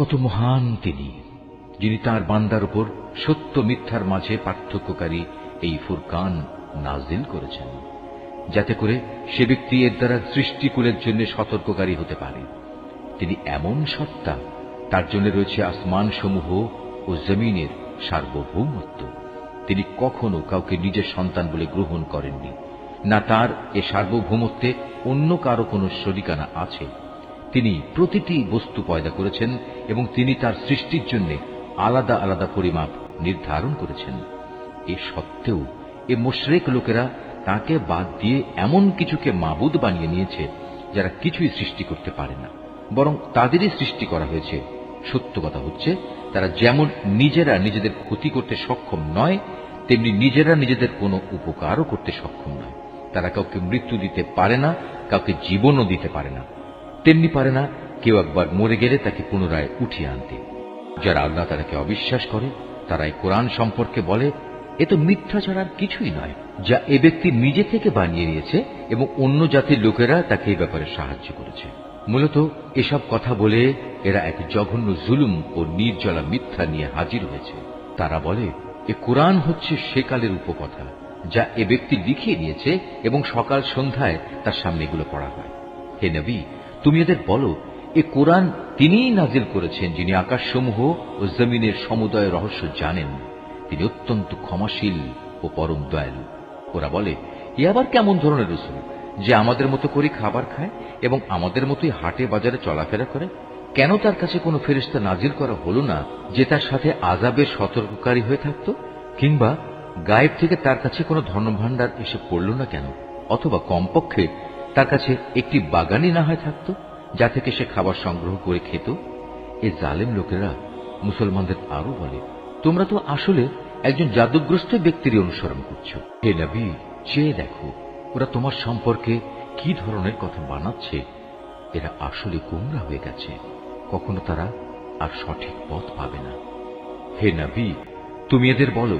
কত মহান তিনি, যিনি তাঁর বান্দার উপর সত্য মিথ্যার মাঝে পার্থক্যকারী এই ফুরকান নাজিল করেছেন, যাতে করে সে ব্যক্তি এর দ্বারা সৃষ্টিকুলের জন্য সতর্ককারী হতে পারে। তিনি এমন সত্তা, তার জন্য রয়েছে আসমান সমূহ ও জমিনের সার্বভৌমত্ব। তিনি কখনো কাউকে নিজের সন্তান বলে গ্রহণ করেননি, না তার এ সার্বভৌমত্বে অন্য কারো কোনো শরিকানা আছে। তিনি প্রতিটি বস্তু পয়দা করেছেন এবং তিনি তার সৃষ্টির জন্য আলাদা আলাদা পরিমাপ নির্ধারণ করেছেন। এ সত্ত্বেও এ মুশরিক লোকেরা তাকে বাদ দিয়ে এমন কিছুকে মাবুদ বানিয়ে নিয়েছে যারা কিছুই সৃষ্টি করতে পারে না, বরং তাদেরই সৃষ্টি করা হয়েছে। সত্য কথা হচ্ছে, তারা যেমন নিজেরা নিজেদের ক্ষতি করতে সক্ষম নয়, তেমনি নিজেরা নিজেদের কোনো উপকারও করতে সক্ষম নয়। তারা কাউকে মৃত্যু দিতে পারে না, কাউকে জীবনও দিতে পারে না। তেমনি পারে না কেউ একবার মরে গেলে তাকে পুনরায় উঠিয়ে আনতে। যারা আল্লাহ তাআলাকে অবিশ্বাস করে, তারা এই কোরআন সম্পর্কে বলে, এ তো মিথ্যা ছাড়া কিছুই নয়, যা এ ব্যক্তি নিজে থেকে বানিয়ে নিয়েছে এবং অন্য জাতির লোকেরা তাকে এই ব্যাপারে সাহায্য করেছে। মূলত এসব কথা বলে এরা এক জঘন্য জুলুম ও নির্জলা মিথ্যা নিয়ে হাজির হয়েছে। তারা বলে, এ কোরআন হচ্ছে সেকালের উপকথা, যা এ ব্যক্তি লিখিয়ে নিয়েছে এবং সকাল সন্ধ্যায় তার সামনে এগুলো পড়া হয়। হে নবী, তুমি এদের বলো, এ কোরআন তিনিই নাজিল করেছেন, যিনি আকাশসমূহ ও জমিনের সমুদয় রহস্য জানেন। তিনি অত্যন্ত ক্ষমাশীল ও পরম দয়ালু। ওরা বলে, এ আবার কেমন ধরনের রাসূল যে আমাদের মতো করে খাবার খায় এবং আমাদের মতোই হাটে বাজারে চলাফেরা করে? কেন তার কাছে কোনো ফেরেশতা নাজিল করা হলো না যে তার সাথে আযাবের সতর্ককারী হয়ে থাকত? কিংবা গায়েব থেকে তার কাছে কোনো ধনভাণ্ডার এসে পড়ল না কেন? অথবা কমপক্ষে তার কাছে একটি বাগানই না হয় থাকত, যা থেকে সে খাবার সংগ্রহ করে খেত? এ জালেম লোকেরা মুসলমানদের আরো বলে, তোমরা তো আসলে একজন জাদুগ্রস্ত ব্যক্তির অনুসরণ করছো। হে নবী, চেয়ে দেখো ওরা তোমার সম্পর্কে কি ধরনের কথা বানাচ্ছে। এরা আসলে গোমরা হয়ে গেছে, কখনো তারা আর সঠিক পথ পাবে না। হে নবী, তুমি এদের বলো,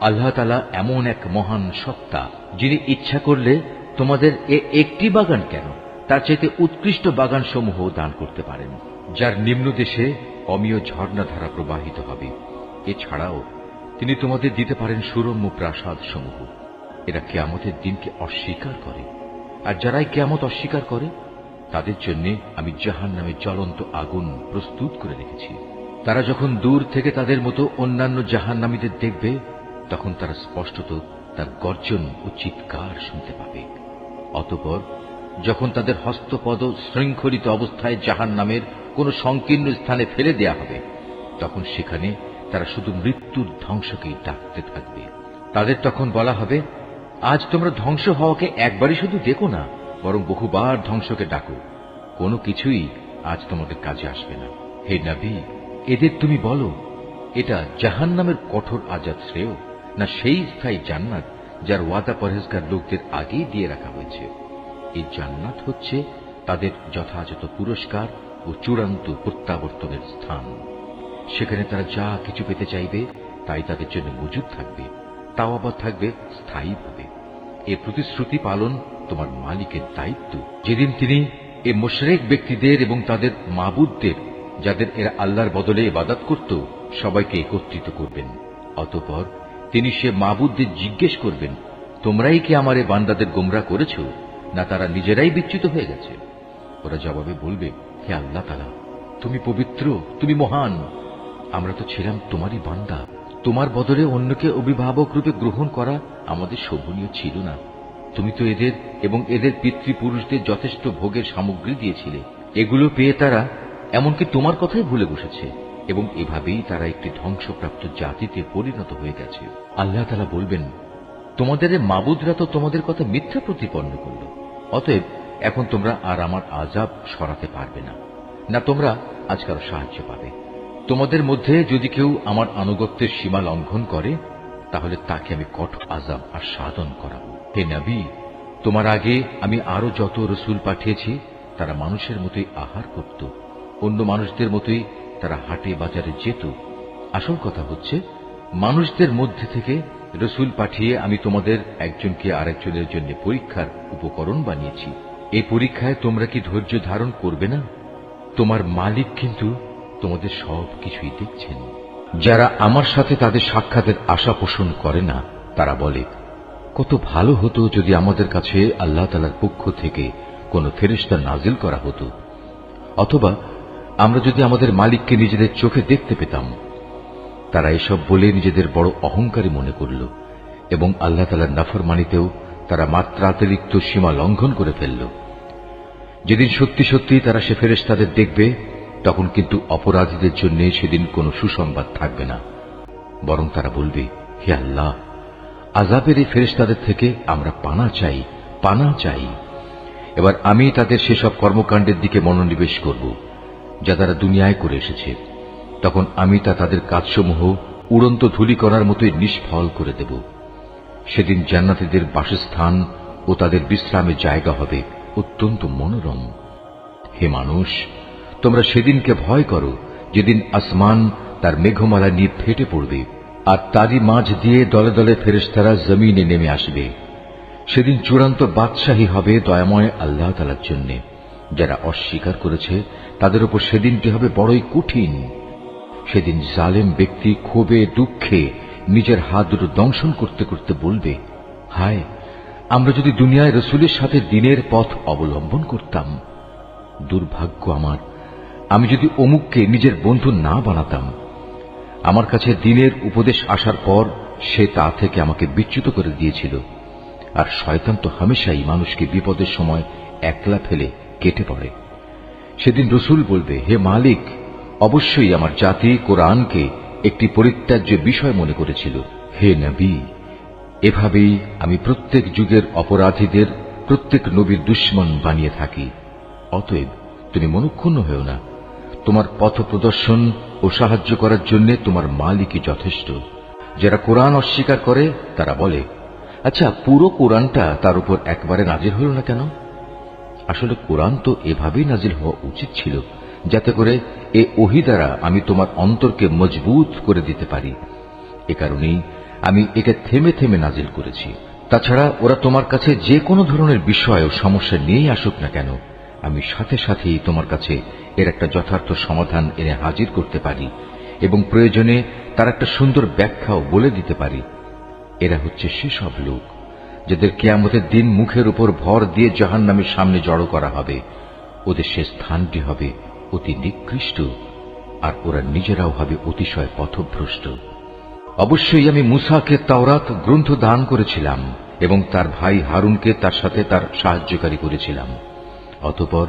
আল্লাহ তাআলা এমন এক মহান সত্তা, যিনি ইচ্ছা করলে তোমাদের একটি বাগান কেন, তার চাইতে উৎকৃষ্ট বাগান সমূহ দান করতে পারেন, যার নিম্ন দেশে অমীয় ঝর্ণাধারা প্রবাহিত হবে। এছাড়াও তিনি তোমাদের দিতে পারেন সুরম্য প্রাসাদ সমূহ। এরা কিয়ামতের দিনকে অস্বীকার করে, আর যারাই কিয়ামত অস্বীকার করে তাদের জন্য আমি জাহান্নামের জ্বলন্ত আগুন প্রস্তুত করে রেখেছি। তারা যখন দূর থেকে তাদের মতো অন্যান্য জাহান্নামীদের দেখবে, তখন তারা স্পষ্টত তার গর্জন ও চিৎকার শুনতে পাবে। অতঃপর যখন তাদের হস্তপদ শৃঙ্খলিত অবস্থায় জাহান্নামের কোন সংকীর্ণ স্থানে ফেলে দেয়া হবে, তখন সেখানে তারা শুধু মৃত্যুর ধ্বংসকেই ডাকতে থাকবে। তাদের তখন বলা হবে, আজ তোমরা ধ্বংস হওয়াকে একবারই শুধু দেখো না, বরং বহুবার ধ্বংসকে ডাকো। কোনো কিছুই আজ তোমাদের কাজে আসবে না। হে নবী, এদের তুমি বলো, এটা জাহান্নামের কঠোর আযাব শ্রেয়, না সেই স্থায়ী জান্নাত যার ওয়াদা পরহেজগার লোকদের আগেই দিয়ে রাখা হয়েছে। এই জান্নাত হচ্ছে তাদের যথাযথ পুরস্কার ও চূড়ান্ত প্রত্যাবর্তনের স্থান। সেখানে তারা যা কিছু পেতে চাইবে তাই তাদের জন্য মজুদ থাকবে, তাও আবার থাকবে স্থায়ীভাবে। এ প্রতিশ্রুতি পালন তোমার মালিকের দায়িত্ব, যেদিন তিনি এ মুশরিক ব্যক্তিদের এবং তাদের মাবুদদের, যাদের এরা আল্লাহর বদলে ইবাদত করত, সবাইকে একত্রিত করবেন। অতঃপর তিনি সে মাবুদদের জিজ্ঞেস করবেন, তোমরাই কি আমার এ বান্দাদের গোমরা করেছ, না তারা নিজেরাই বিচ্যুত হয়ে গেছে? ওরা জবাবে বলবে, হে আল্লাহ তাআলা, তুমি পবিত্র, তুমি মহান। আমরা তো ছিলাম তোমারই বান্দা। তোমার বদলে অন্যকে অভিভাবক রূপে গ্রহণ করা আমাদের শোভনীয় ছিল না। তুমি তো এদের এবং এদের পিতৃপুরুষদের যথেষ্ট ভোগের সামগ্রী দিয়েছিলে। এগুলো পেয়ে তারা এমনকি তোমার কথাই ভুলে বসেছে এবং এভাবেই তারা একটি ধ্বংসপ্রাপ্ত জাতিতে পরিণত হয়ে গেছে। আল্লাহ তাআলা বলবেন, তোমাদের মাবুদরা তো তোমাদের কথা মিথ্যা প্রতিপন্ন করল, অতএব এখন তোমরা আর আমার আযাব সরাতে পারবে না, না তোমরা আজ কারো সাহায্য পাবে। তোমাদের মধ্যে যদি কেউ আমার আনুগত্যের সীমা লঙ্ঘন করে, তাহলে তাকে আমি কঠোর আযাব আর সাধন করাবো। হে নবী, তোমার আগে আমি আরো যত রাসূল পাঠিয়েছি, তারা মানুষের মতোই আহার করত, অন্য মানুষদের মতোই তারা হাটে বাজারে যেত। আসল কথা হচ্ছে, মানুষদের মধ্যে থেকে রাসূল পাঠিয়ে আমি তোমাদের একজনকে আরেকজনের জন্য পরীক্ষার উপকরণ বানিয়েছি। এই পরীক্ষায় তোমরা কি ধৈর্য ধারণ করবে না? তোমার মালিক কিন্তু তোমাদের সব কিছুই দেখছেন। যারা আমার সাথে তাদের সাক্ষাতের আশা পোষণ করে না, তারা বলে, কত ভালো হতো যদি আমাদের কাছে আল্লাহ তাআলার পক্ষ থেকে কোনো ফেরেশতা নাজিল করা হতো, অথবা আমরা যদি আমাদের মালিককে নিজেদের চোখে দেখতে পেতাম। তারা এসব বলে নিজেদের বড় অহংকারী মনে করল এবং আল্লাহ তাআলার নাফরমানিতেও তারা মাত্রাতিরিক্ত সীমা লঙ্ঘন করে ফেলল। যেদিন সত্যি সত্যি তারা সে ফেরেশতাদের দেখবে, তখন কিন্তু অপরাধীদের জন্য সেদিন কোনো সুসংবাদ থাকবে না, বরং তারা বলবে, হে আল্লাহ, আযাবের এই ফেরেশতাদের থেকে আমরা পানা চাই, পানা চাই। এবার আমি তাদের সেসব কর্মকাণ্ডের দিকে মনোনিবেশ করব যা তারা দুনিয়ায় করে এসেছে। তখন আমি তাদের কাজসমূহ উড়ন্ত ধূলিকণার মতোই নিষ্ফল করে দেব। সেদিন জান্নাতীদের বাসস্থান ও তাদের বিশ্রামের জায়গা হবে অত্যন্ত মনোরম। হে মানুষ, তোমরা সেদিনকে ভয় করো যেদিন আসমান তার মেঘমালা নিয়ে ফেটে পড়বে, আর তারই মাঝ দিয়ে দলে দলে ফেরেশতারা জমিনে নেমে আসবে। সেদিন চূড়ান্ত বাদশাহী হবে দয়াময় আল্লাহ তাআলার জন্য। যারা অস্বীকার করেছে তাদের উপর সেদিনটি হবে বড়ই কঠিন। সেদিন জালেম ব্যক্তি ক্ষোভে দুঃখে নিজের হাত দুটো দংশন করতে করতে বলবে, হায়, আমরা যদি দুনিয়ায় রাসূলের সাথে দ্বীনের পথ অবলম্বন করতাম। দুর্ভাগ্য আমার, আমি যদি অমুককে নিজের বন্ধু না বানাতাম। আমার কাছে দ্বীনের উপদেশ আসার পর সে তা থেকে আমাকে বিচ্যুত করে দিয়েছিল। আর শয়তান তো হামেশাই মানুষকে বিপদের সময় একলা ফেলে কেটে পড়ে। সেদিন রাসূল বলবে, হে মালিক, অবশ্যই আমার জাতি কোরআনকে একটি পরিত্যাজ্য বিষয় মনে করেছিল। হে নবী, এভাবেই আমি প্রত্যেক যুগের অপরাধীদের প্রত্যেক নবীর দুশমন বানিয়ে থাকি। অতএব তুমি মনক্ষুণ্ণ হও না। তোমার পথ প্রদর্শন ও সাহায্য করার জন্য তোমার মালিকই যথেষ্ট। যারা কোরআন অস্বীকার করে তারা বলে, আচ্ছা, পুরো কোরআনটা তার উপর একবারে নাজিল হল না কেন? আসলে কোরআন তো এভাবেই নাজিল হওয়া উচিত ছিল, যাতে করে এ ওহী দ্বারা আমি তোমার অন্তরকে মজবুত করে দিতে পারি। এ কারণেই আমি একে থেমে থেমে নাজিল করেছি। তাছাড়া ওরা তোমার কাছে যে কোনো ধরনের বিষয় ও সমস্যা নিয়েই আসুক না কেন, আমি সাথে সাথেই তোমার কাছে এর একটা যথার্থ সমাধান এনে হাজির করতে পারি এবং প্রয়োজনে তার একটা সুন্দর ব্যাখ্যাও বলে দিতে পারি। এরা হচ্ছে সেসব লোক যাদের কিয়ামতের দিন মুখের উপর ভর দিয়ে জাহান্নামের সামনে জড়ো করা হবে। ওদের সে স্থানটি হবে অতি নিকৃষ্ট, আর ওরা নিজেরাও হবে অতিশয় পথভ্রষ্ট। অবশ্যই আমি মূসাকে তাওরাত গ্রন্থ দান করেছিলাম এবং তার ভাই হারুনকে তার সাথে তার সাহায্যকারী করেছিলাম। অতঃপর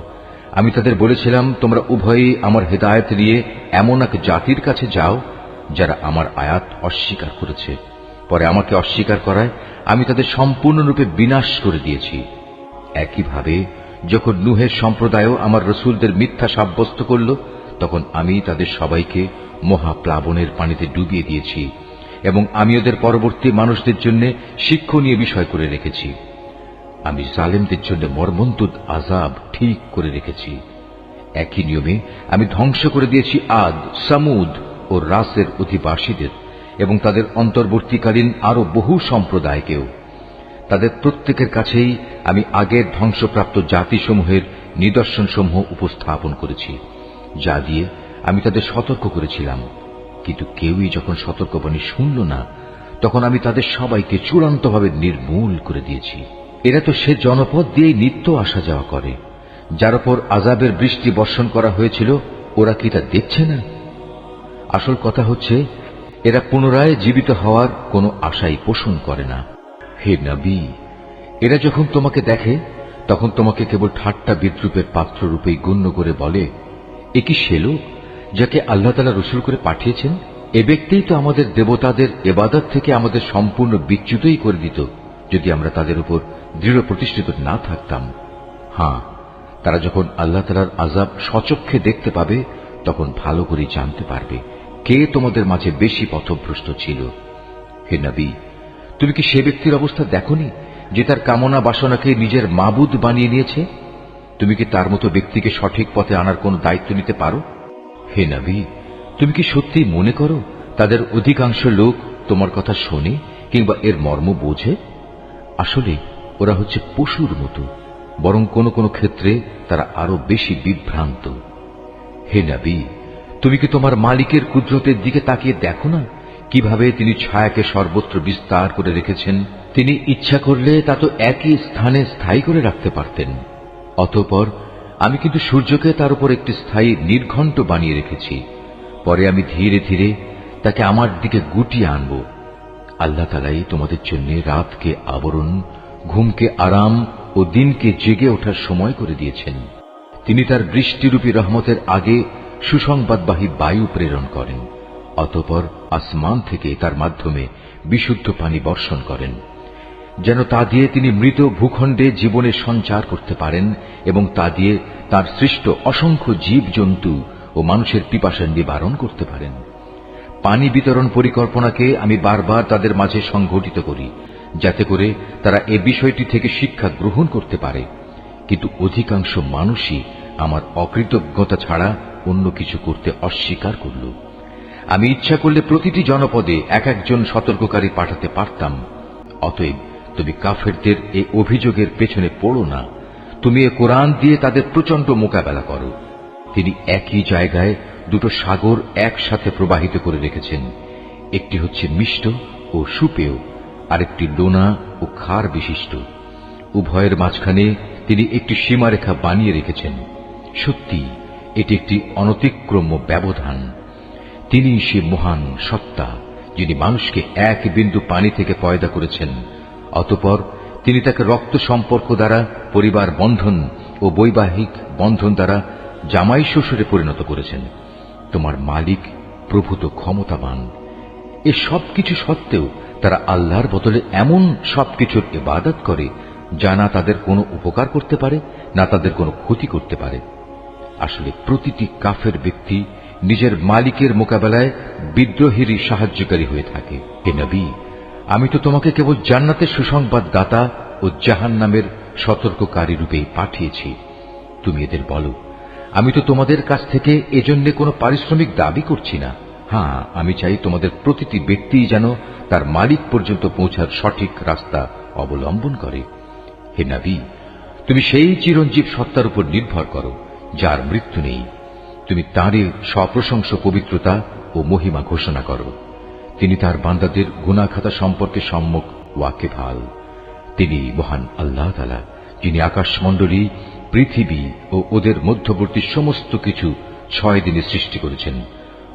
আমি তাদের বলেছিলাম, তোমরা উভয়েই আমার হেদায়েত নিয়ে এমন এক জাতির কাছে যাও যারা আমার আয়াত অস্বীকার করেছে। পরে আমাকে অস্বীকার করায় আমি তাদের সম্পূর্ণরূপে বিনাশ করে দিয়েছি। একইভাবে যখন নূহের সম্প্রদায়ও আমার রাসূলদের মিথ্যা সাব্যস্ত করল, তখন আমি তাদের সবাইকে মহাপ্লাবনের পানিতে ডুবিয়ে দিয়েছি এবং আমি ওদের পরবর্তী মানুষদের জন্য শিক্ষণীয় বিষয় করে রেখেছি। আমি জালেমদের জন্য মর্মন্তুদ আযাব ঠিক করে রেখেছি। একই নিয়মে আমি ধ্বংস করে দিয়েছি আদ, সামুদ ও রাসের অধিবাসীদের এবং তাদের অন্তর্বর্তীকালীন আরো বহু সম্প্রদায়কেও। তাদের প্রত্যেকের কাছেই আমি আগের ধ্বংসপ্রাপ্ত জাতিসমূহের নিদর্শনসমূহ উপস্থাপন করেছি, যা দিয়ে আমি তাদের সতর্ক করেছিলাম। কিন্তু কেউই যখন সতর্কবাণী শুনল না, তখন আমি তাদের সবাইকে চূড়ান্তভাবে নির্মূল করে দিয়েছি। এরা তো সে জনপদ দিয়েই নিত্য আসা যাওয়া করে, যার উপর আযাবের বৃষ্টি বর্ষণ করা হয়েছিল। ওরা কি তা দেখছে না? আসল কথা হচ্ছে, এরা পুনরায় জীবিত হওয়ার কোনো আশাই পোষণ করে না। হে নবী, এরা যখন তোমাকে দেখে তখন তোমাকে কেবল ঠাট্টা বিদ্রুপের পাত্র রূপেই গণ্য করে বলে, এ কি সে লোক যাকে আল্লাহ তাআলা রাসূল করে পাঠিয়েছেন? এ ব্যক্তিই তো আমাদের দেবতাদের ইবাদত থেকে আমাদের সম্পূর্ণ বিচ্যুতই করে দিত, যদি আমরা তাদের উপর দৃঢ় প্রতিষ্ঠিত না থাকতাম। হ্যাঁ, তারা যখন আল্লাহ তাআলার আযাব স্বচক্ষে দেখতে পাবে, তখন ভালো করে জানতে পারবে কে তোমাদের মাঝে বেশি পথভ্রষ্ট ছিল। হে নবী, তুমি কি সে ব্যক্তির অবস্থা দেখোনি যে তার কামনা বাসনাকে নিজের মাবুদ বানিয়ে নিয়েছে? তুমি কি তার মতো ব্যক্তিকে সঠিক পথে আনার কোন দায়িত্ব নিতে পারো? হে নবী, তুমি কি সত্যি মনে করো তাদের অধিকাংশ লোক তোমার কথা শোনে কিংবা এর মর্ম বোঝে? আসলে ওরা হচ্ছে পশুর মতো, বরং কোন কোন ক্ষেত্রে তারা আরো বেশি বিভ্রান্ত। হে নবী, তুমি কি তোমার মালিকের কুদরতের দিকে তাকিয়ে দেখো না, কিভাবে তিনি ছায়াকে সর্বত্র বিস্তার করে রেখেছেন? তিনি ইচ্ছা করলে তা তো একই স্থানে স্থায়ী করে রাখতে পারতেন। অতঃপর আমি কিন্তু সূর্যকে তার উপর একটি স্থায়ী নির্ঘণ্ট বানিয়ে রেখেছি। পরে আমি ধীরে ধীরে তাকে আমার দিকে গুটিয়ে আনব। আল্লাহ তাআলাই তোমাদের জন্য রাতকে আবরণ, ঘুমকে আরাম ও দিনকে জেগে ওঠার সময় করে দিয়েছেন। তিনি তার বৃষ্টিরূপী রহমতের আগে সুসংবাদবাহী বায়ু প্রেরণ করেন। অতঃপর আসমান থেকে তার মাধ্যমে বিশুদ্ধ পানি বর্ষণ করেন, যেন তা দিয়ে তিনি মৃত ভূখণ্ডে জীবনের সঞ্চার করতে পারেন এবং তা দিয়ে তার সৃষ্ট অসংখ্য জীবজন্তু ও মানুষের পিপাসা নিবারণ করতে পারেন। পানি বিতরণ পরিকল্পনাকে আমি বারবার তাদের মাঝে সংঘটিত করি, যাতে করে তারা এ বিষয়টি থেকে শিক্ষা গ্রহণ করতে পারে। কিন্তু অধিকাংশ মানুষই আমার অকৃতজ্ঞতা ছাড়া অন্য কিছু করতে অস্বীকার করল। আমি ইচ্ছা করলে প্রতিটি জনপদে এক একজন সতর্ককারী পাঠাতে পারতাম। অতএব তুমি কাফেরদের এই অভিযোগের পেছনে পড়ো না। তুমি এ কোরআন দিয়ে তাদের প্রচন্ড মোকাবেলা করো। তিনি একই জায়গায় দুটো সাগর একসাথে প্রবাহিত করে রেখেছেন। একটি হচ্ছে মিষ্ট ও সুপেয়, আরেকটি লোনা ও ক্ষার বিশিষ্ট। উভয়ের মাঝখানে তিনি একটি সীমারেখা বানিয়ে রেখেছেন। সত্যি এটি একটি অনতিক্রম্য ব্যবধান। তিনি সে মহান সত্তা, যিনি মানুষকে এক বিন্দু পানি থেকে পয়দা করেছেন। অতঃপর তিনি তাকে রক্ত সম্পর্ক দ্বারা পরিবার বন্ধন ও বৈবাহিক বন্ধন দ্বারা জামাই শ্বশুরে পরিণত করেছেন। তোমার মালিক প্রভূত ক্ষমতাবান। এ সবকিছু সত্ত্বেও তারা আল্লাহর বদলে এমন সবকিছুর ইবাদত করে যা না তাদের কোনো উপকার করতে পারে, না তাদের কোনো ক্ষতি করতে পারে। আসলে প্রতিটি কাফের ব্যক্তি নিজের মালিকের মোকাবেলায় বিদ্রোহেরই সাহায্যকারী হয়ে থাকে। হে নবী, আমি তো তোমাকে কেবল জান্নাতের সুসংবাদ দাতা ও জাহান্নামের সতর্ককারী রূপেই পাঠিয়েছি। তুমি এদের বলো, আমি তো তোমাদের কাছ থেকে এজন্য কোনো পারিশ্রমিক দাবি করছি না। হ্যাঁ, আমি চাই তোমাদের প্রতিটি ব্যক্তি যেন তার মালিক পর্যন্ত পৌঁছার সঠিক রাস্তা অবলম্বন করে। হে নবী, তুমি সেই চিরঞ্জীব সত্তার উপর নির্ভর করো যার মৃত্যু নেই। তুমি তাঁরই সপ্রশংস পবিত্রতা ও মহিমা ঘোষণা করো। তিনি তার বান্দাদের গুনাহ খাতা সম্পর্কে সম্যক ওয়াকিবহাল। তিনি মহান আল্লাহ তাআলা, যিনি আকাশমণ্ডলী, পৃথিবী ও ওদের মধ্যবর্তী সমস্ত কিছু 6 দিনে সৃষ্টি করেছেন।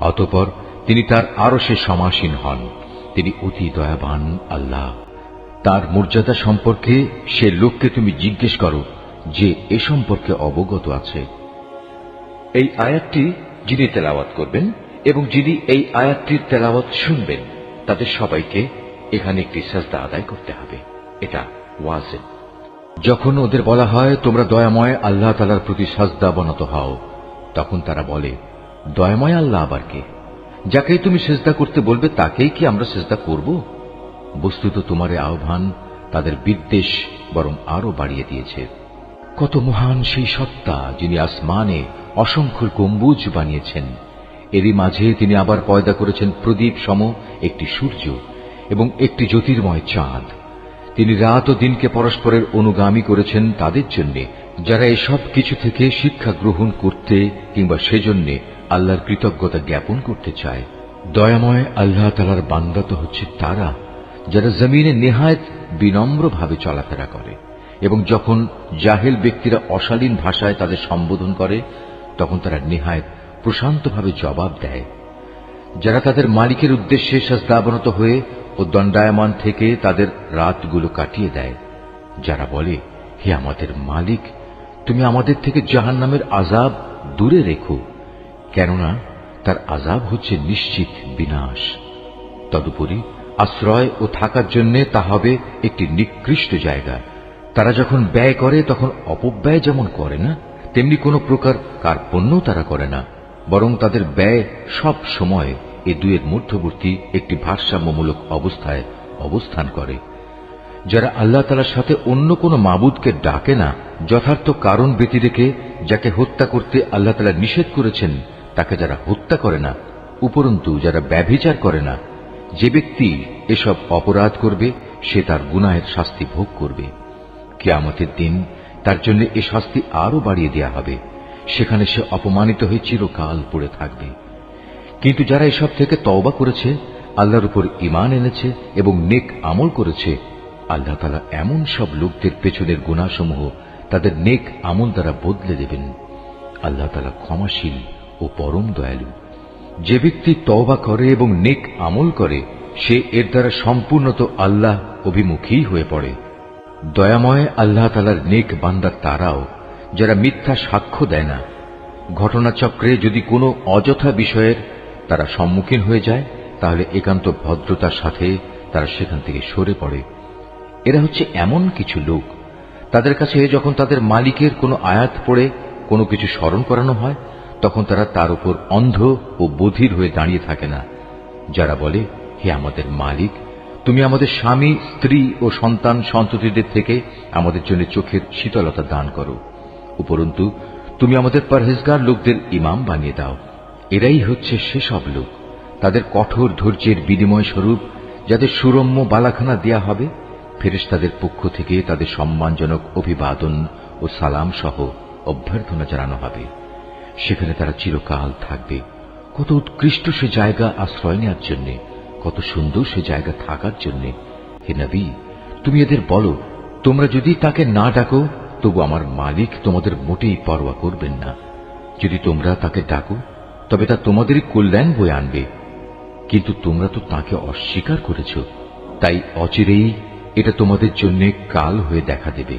অতঃপর তিনি তার আরশে সমাসীন হন। তিনি অতি দয়াবান আল্লাহ। তার মর্যাদা সম্পর্কে সে লোককে তুমি জিজ্ঞেস করো যে এ সম্পর্কে অবগত আছে। এই আয়াতটি যিনি তেলাওয়াত করবেন এবং যিনি এই আয়াতটির তেলাওয়াত শুনবেন, তাদের সবাইকে এখানে একটি সাজদা আদায় করতে হবে। এটা ওয়াজিব। যখন ওদের বলা হয় তোমরা দয়াময় আল্লাহ তাআলার প্রতি সাজদা বনত হও, তখন তারা বলে, দয়াময় আল্লাহ আবার কে? যাকেই তুমি সিজদা করতে বলবে তাকেই কি আমরা সিজদা করব? বস্তুত তোমার আহ্বান তাদের বিদ্বেষ বরং আরো বাড়িয়ে দিয়েছে। কত মহান সেই সত্তা, যিনি আসমানে অসংখ্য গম্বুজ বানিয়েছেন। এরই মাঝে তিনি আবার পয়দা করেছেন প্রদীপ সম একটি সূর্য এবং একটি জ্যোতির্ময় চাঁদ। তিনি রাত ও দিনকে পরস্পরের অনুগামী করেছেন তাদের জন্য যারা এসব কিছু থেকে শিক্ষা গ্রহণ করতে কিংবা সেজন্য আল্লাহর কৃতজ্ঞতা জ্ঞাপন করতে চায়। দয়াময় আল্লাহ তাআলার বান্দা তো হচ্ছে তারা যারা জমিনে নেহায়েত বিনম্রভাবে চলাফেরা করে এবং যখন জাহেল ব্যক্তিরা অশালীন ভাষায় তাদের সম্বোধন করে তখন তারা নেহায়েত প্রশান্তভাবে জবাব দেয়। যারা তাদের মালিকের উদ্দেশ্যে সাজদাবনত হয়ে ও দণ্ডায়মান থেকে তাদের রাতগুলো কাটিয়ে দেয়। যারা বলে, হে আমাদের মালিক, তুমি আমাদের থেকে জাহান্নামের আযাব দূরে রেখো, কেননা তার আযাব হচ্ছে নিশ্চিত বিনাশ। তদুপরি আশ্রয় ও থাকার জন্য তা হবে একটি নিকৃষ্ট জায়গা। তারা যখন ব্যয় করে তখন অপব্যয় যেমন করে না, তেমনি কোনো প্রকার কার্পণ্য তারা করে না, বরং তাদের ব্যয় সব সময় এ দুয়ের মধ্যবর্তী একটি ভারসাম্যমূলক অবস্থায় অবস্থান করে। যারা আল্লাহ তাআলার সাথে অন্য কোনো মাবুদকে ডাকে না, যথার্থ কারণ ব্যতি রেখে যাকে হত্যা করতে আল্লাহ তাআলা নিষেধ করেছেন তাকে যারা হত্যা করে না, উপরন্তু যারা ব্যভিচার করে না, যে ব্যক্তি এসব অপরাধ করবে সে তার গুনাহের শাস্তি ভোগ করবে। কিয়ামতের দিন তার জন্য এ শাস্তি আরো বাড়িয়ে দেয়া হবে। সেখানে সে অপমানিত হয়ে চিরকাল পড়ে থাকবে। কিন্তু যারা এসব থেকে তওবা করেছে, আল্লাহর উপর ঈমান এনেছে এবং নেক আমল করেছে, আল্লাহ তাআলা এমন সব লোকদের পেছনের গুনাহসমূহ তাদের নেক আমল দ্বারা বদলে দেবেন। আল্লাহ তাআলা ক্ষমাশীল ও পরম দয়ালু। যে ব্যক্তি তওবা করে এবং নেক আমল করে, সে এর দ্বারা সম্পূর্ণত আল্লাহ অভিমুখী হয়ে পড়ে। দয়াময় আল্লাহ তাআলার নেক বান্দা তারাও যারা মিথ্যা সাক্ষ্য দেয় না। ঘটনাচক্রে যদি কোনো অযথা বিষয়ের তারা সম্মুখীন হয়ে যায়, তাহলে একান্ত ভদ্রতার সাথে তারা সেখান থেকে সরে পড়ে। এরা হচ্ছে এমন কিছু লোক, তাদের কাছে যখন তাদের মালিকের কোনো আয়াত পড়ে কোনো কিছু স্মরণ করানো হয়, তখন তারা তার উপর অন্ধ ও বধির হয়ে দাঁড়িয়ে থাকে না। যারা বলে, হে আমাদের মালিক, তুমি আমাদের স্বামী, স্ত্রী ও সন্তান সন্ততিদের থেকে আমাদের জন্য চোখের শীতলতা দান করো, উপরন্তু তুমি আমাদের পরহেজগার লোকদের ইমাম বানিয়ে দাও। এরাই হচ্ছে সেসব লোক, তাদের কঠোর ধৈর্যের বিনিময় স্বরূপ যাদের সুরম্য বালাখানা দেয়া হবে, ফেরেশতাদের পক্ষ থেকে তাদের সম্মানজনক অভিবাদন ও সালাম সহ অভ্যর্থনা জানানো হবে। সেখানে তারা চিরকাল থাকবে। কত উৎকৃষ্ট সে জায়গা আশ্রয় নেওয়ার জন্য, কত সুন্দর সে জায়গা থাকার জন্য। হে নবী, তুমি এদের বলো, তোমরা যদি তাকে না ডাকো, তবু আমার মালিক তোমাদের মোটেই পরোয়া করবেন না। যদি তোমরা তাকে ডাকো, তবে তা তোমাদেরই কল্যাণ বয়ে আনবে। কিন্তু তোমরা তো তাকে অস্বীকার করেছ, তাই অচিরেই এটা তোমাদের জন্য কাল হয়ে দেখা দেবে।